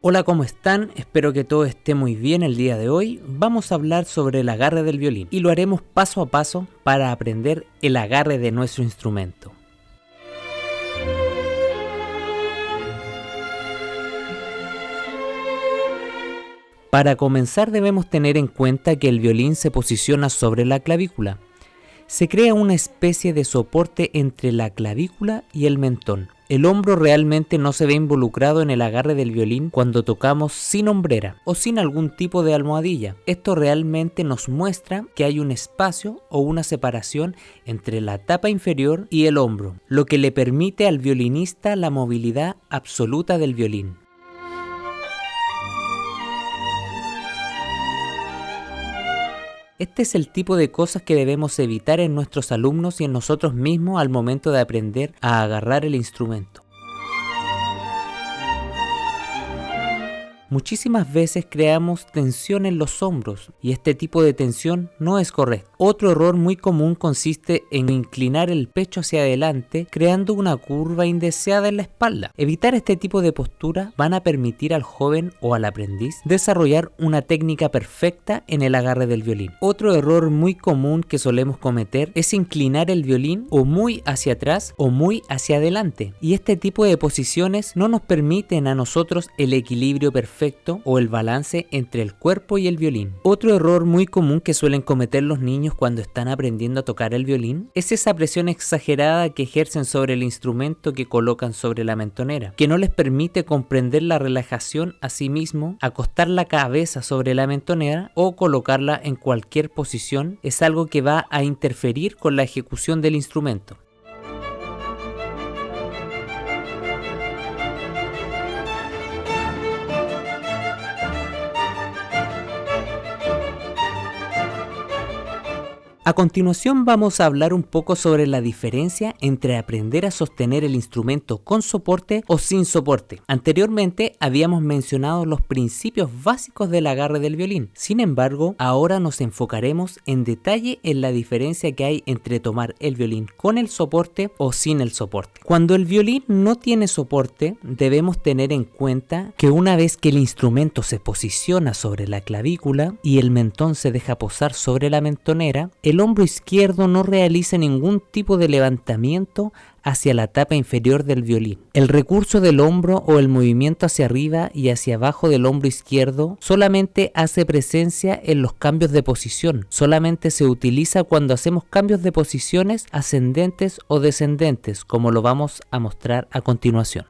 Hola, ¿cómo están? Espero que todo esté muy bien el día de hoy. Vamos a hablar sobre el agarre del violín y lo haremos paso a paso para aprender el agarre de nuestro instrumento. Para comenzar debemos tener en cuenta que el violín se posiciona sobre la clavícula. Se crea una especie de soporte entre la clavícula y el mentón. El hombro realmente no se ve involucrado en el agarre del violín cuando tocamos sin hombrera o sin algún tipo de almohadilla. Esto realmente nos muestra que hay un espacio o una separación entre la tapa inferior y el hombro, lo que le permite al violinista la movilidad absoluta del violín. Este es el tipo de cosas que debemos evitar en nuestros alumnos y en nosotros mismos al momento de aprender a agarrar el instrumento. Muchísimas veces creamos tensión en los hombros y este tipo de tensión no es correcto. Otro error muy común consiste en inclinar el pecho hacia adelante creando una curva indeseada en la espalda. Evitar este tipo de postura van a permitir al joven o al aprendiz desarrollar una técnica perfecta en el agarre del violín. Otro error muy común que solemos cometer es inclinar el violín o muy hacia atrás o muy hacia adelante, y este tipo de posiciones no nos permiten a nosotros el equilibrio perfecto o el balance entre el cuerpo y el violín. Otro error muy común que suelen cometer los niños cuando están aprendiendo a tocar el violín es esa presión exagerada que ejercen sobre el instrumento que colocan sobre la mentonera, que no les permite comprender la relajación a sí mismo. Acostar la cabeza sobre la mentonera o colocarla en cualquier posición es algo que va a interferir con la ejecución del instrumento. A continuación vamos a hablar un poco sobre la diferencia entre aprender a sostener el instrumento con soporte o sin soporte. Anteriormente habíamos mencionado los principios básicos del agarre del violín. Sin embargo, ahora nos enfocaremos en detalle en la diferencia que hay entre tomar el violín con el soporte o sin el soporte. Cuando el violín no tiene soporte, debemos tener en cuenta que una vez que el instrumento se posiciona sobre la clavícula y el mentón se deja posar sobre la mentonera, el hombro izquierdo no realiza ningún tipo de levantamiento hacia la tapa inferior del violín. El recurso del hombro o el movimiento hacia arriba y hacia abajo del hombro izquierdo solamente hace presencia en los cambios de posición. Solamente se utiliza cuando hacemos cambios de posiciones ascendentes o descendentes, como lo vamos a mostrar a continuación.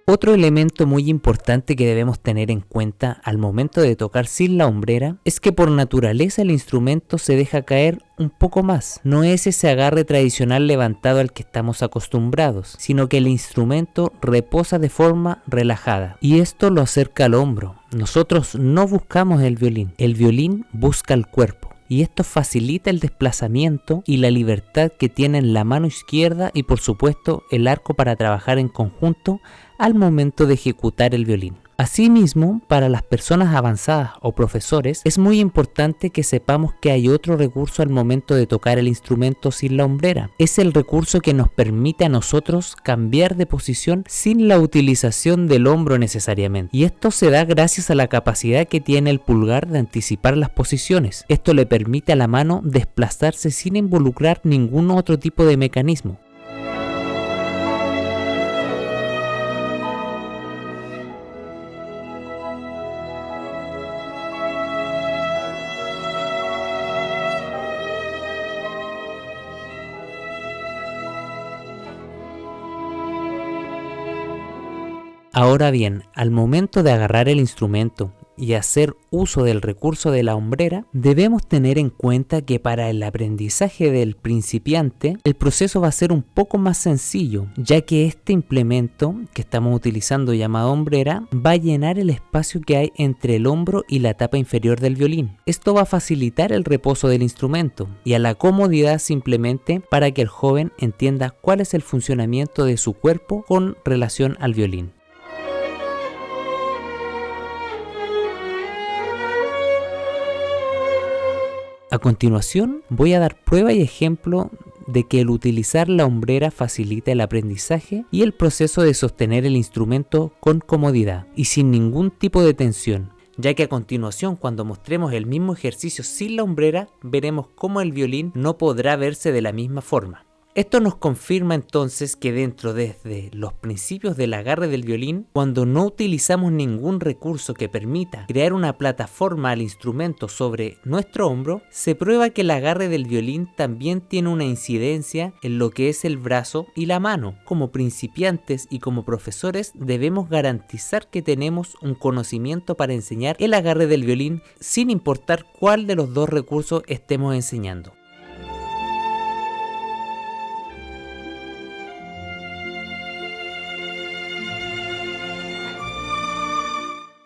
Otro elemento muy importante que debemos tener en cuenta al momento de tocar sin la hombrera es que por naturaleza el instrumento se deja caer un poco más. No es ese agarre tradicional levantado al que estamos acostumbrados, sino que el instrumento reposa de forma relajada y esto lo acerca al hombro. Nosotros no buscamos el violín busca el cuerpo. Y esto facilita el desplazamiento y la libertad que tienen la mano izquierda y por supuesto el arco para trabajar en conjunto al momento de ejecutar el violín. Asimismo, para las personas avanzadas o profesores, es muy importante que sepamos que hay otro recurso al momento de tocar el instrumento sin la hombrera. Es el recurso que nos permite a nosotros cambiar de posición sin la utilización del hombro necesariamente. Y esto se da gracias a la capacidad que tiene el pulgar de anticipar las posiciones. Esto le permite a la mano desplazarse sin involucrar ningún otro tipo de mecanismo. Ahora bien, al momento de agarrar el instrumento y hacer uso del recurso de la hombrera, debemos tener en cuenta que para el aprendizaje del principiante, el proceso va a ser un poco más sencillo, ya que este implemento que estamos utilizando llamado hombrera va a llenar el espacio que hay entre el hombro y la tapa inferior del violín. Esto va a facilitar el reposo del instrumento y a la comodidad simplemente para que el joven entienda cuál es el funcionamiento de su cuerpo con relación al violín. A continuación voy a dar prueba y ejemplo de que el utilizar la hombrera facilita el aprendizaje y el proceso de sostener el instrumento con comodidad y sin ningún tipo de tensión, ya que a continuación, cuando mostremos el mismo ejercicio sin la hombrera, veremos cómo el violín no podrá verse de la misma forma. Esto nos confirma entonces que dentro desde los principios del agarre del violín, cuando no utilizamos ningún recurso que permita crear una plataforma al instrumento sobre nuestro hombro, se prueba que el agarre del violín también tiene una incidencia en lo que es el brazo y la mano. Como principiantes y como profesores debemos garantizar que tenemos un conocimiento para enseñar el agarre del violín sin importar cuál de los dos recursos estemos enseñando.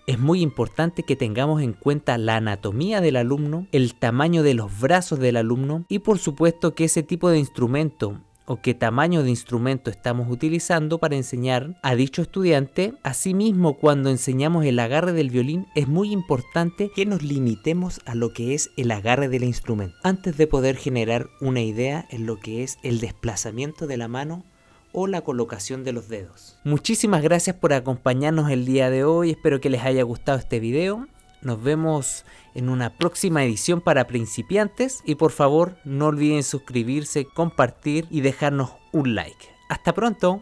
Es muy importante que tengamos en cuenta la anatomía del alumno, el tamaño de los brazos del alumno y por supuesto que ese tipo de instrumento o qué tamaño de instrumento estamos utilizando para enseñar a dicho estudiante. Asimismo, cuando enseñamos el agarre del violín es muy importante que nos limitemos a lo que es el agarre del instrumento antes de poder generar una idea en lo que es el desplazamiento de la mano o la colocación de los dedos. Muchísimas gracias por acompañarnos el día de hoy, espero que les haya gustado este video. Nos vemos en una próxima edición para principiantes y por favor no olviden suscribirse, compartir y dejarnos un like. ¡Hasta pronto!